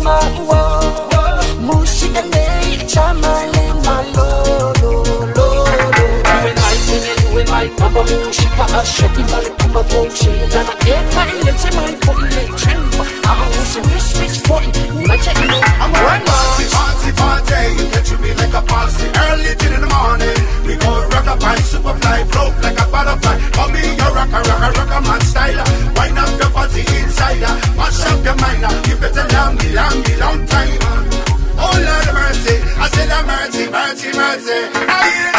Chama Musi and Chama Malo when I sing when my Papa Mushika Shaki Maluma Boshi and I get my lips in my foot I'm also switch for it I'm a party you catch me like a posse early till in the morning we go rock up and superfly float like a butterfly for me you rock a man style wind up your body inside mash up your mind you better long time oh Lord mercy I said mercy